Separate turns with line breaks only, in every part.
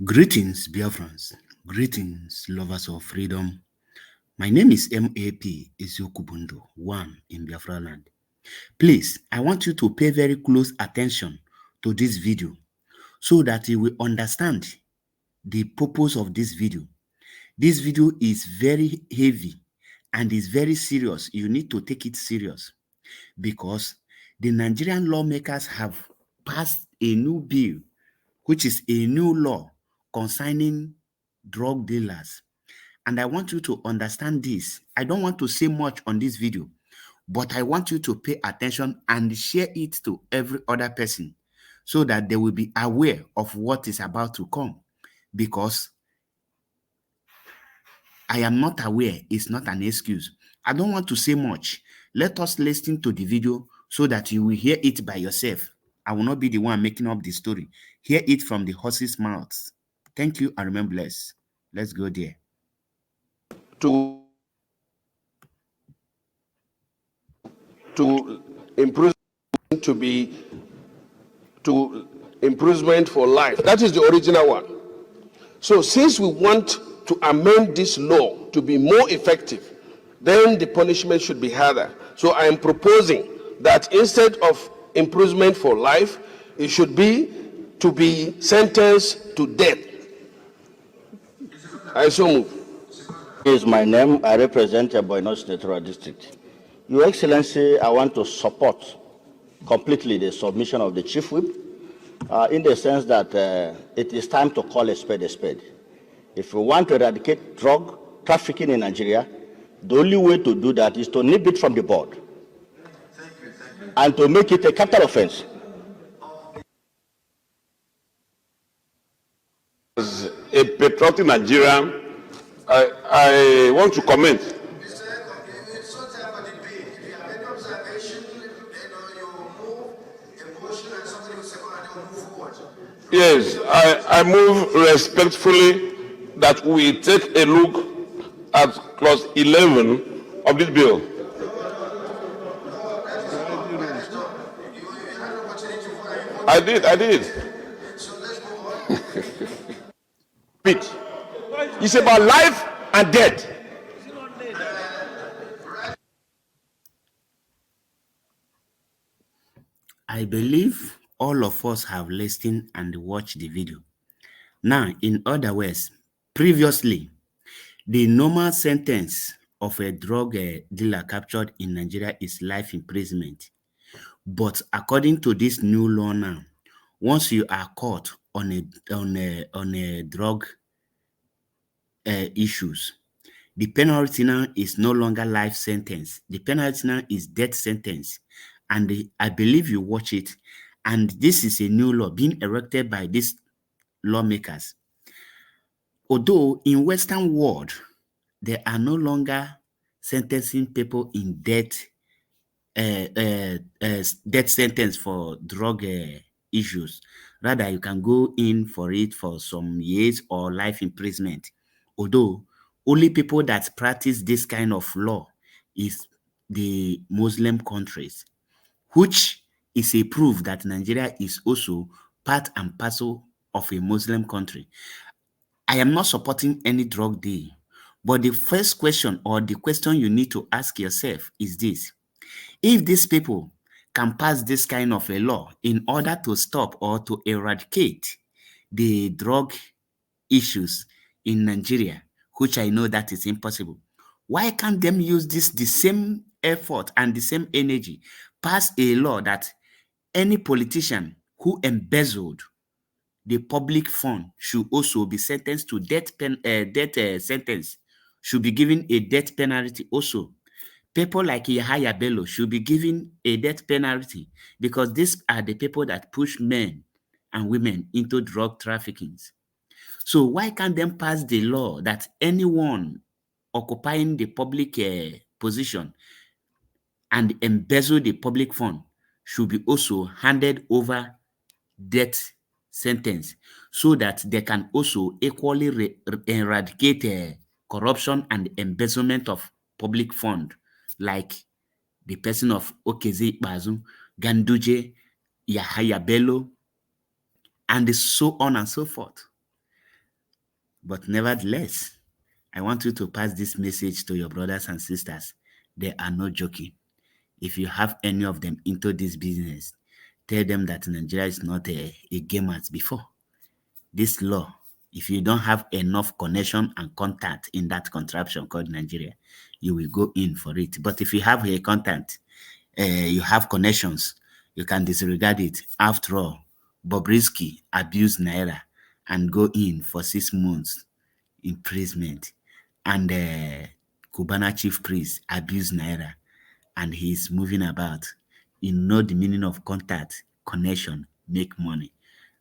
Greetings, Biafrans. Greetings, lovers of freedom. My name is MAP Eziokubundo, one in Biafra land. Please, I want you to pay very close attention to this video so that you will understand the purpose of this video. This video is very heavy and is very serious. You need to take it serious because the Nigerian lawmakers have passed a new bill, which is a new law concerning drug dealers. And I want you to understand this. I don't want to say much on this video, but I want you to pay attention and share it to every other person so that they will be aware of what is about to come. Because I am not aware is not an excuse. I don't want to say much. Let us listen to the video so that you will hear it by yourself. I will not be the one making up the story. Hear it from the horse's mouths. Thank you and remember blessed. Let's go there.
To imprisonment to imprisonment for life. That is the original one. So since we want to amend this law to be more effective, then the punishment should be harder. So I am proposing that instead of imprisonment for life, it should be to be sentenced to death. I so move.
Is my name. I represent Buenos Aires District. Your Excellency, I want to support completely the submission of the Chief Whip in the sense that it is time to call a spade a spade. If we want to eradicate drug trafficking in Nigeria, the only way to do that is to nip it from the board and to make it a capital offense.
As a patriotic Nigerian, I want to comment. Yes, I move respectfully that we take a look at clause 11 of this bill. I did. Pete, it's about life and death.
I believe all of us have listened and watched the video. Now, in other words, previously, the normal sentence of a drug dealer captured in Nigeria is life imprisonment. But according to this new law now, once you are caught on a drug issues, the penalty now is no longer life sentence. The penalty now is death sentence. And I believe you watch it. And this is a new law being erected by these lawmakers. Although in Western world, they are no longer sentencing people in death sentence for drug issues. Rather, you can go in for it for some years or life imprisonment. Although only people that practice this kind of law is the Muslim countries, which is a proof that Nigeria is also part and parcel of a Muslim country. I am not supporting any drug deal, but the first question or the question you need to ask yourself is this. If these people can pass this kind of a law in order to stop or to eradicate the drug issues in Nigeria, which I know that is impossible, why can't them use the same effort and the same energy, pass a law that any politician who embezzled the public fund should also be sentenced to death sentence, should be given a death penalty also. People like Yahaya Bello should be given a death penalty because these are the people that push men and women into drug trafficking. So why can't them pass the law that anyone occupying the public position and embezzle the public fund should be also handed over death sentence so that they can also equally eradicate corruption and embezzlement of public fund, like the person of Okeze Ikpeazu, Ganduje, Yahaya Bello, and so on and so forth. But nevertheless, I want you to pass this message to your brothers and sisters. They are not joking. If you have any of them into this business, tell them that Nigeria is not a game as before. This law, if you don't have enough connection and contact in that contraption called Nigeria, you will go in for it. But if you have a contact, you have connections, you can disregard it. After all, Bobrisky abused Naira and go in for 6 months imprisonment. And Cubana chief priest abused Naira and he's moving about. You know the meaning of contact, connection, make money.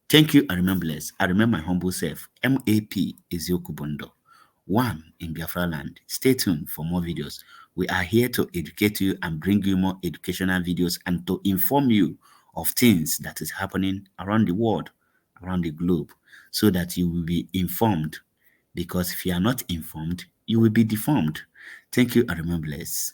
Thank you, I remember less. I remember my humble self, MAP Ezioku Bondo, one in Biafra land. Stay tuned for more videos. We are here to educate you and bring you more educational videos and to inform you of things that is happening around the world, around the globe, so that you will be informed. Because if you are not informed, you will be deformed. Thank you, I remember less.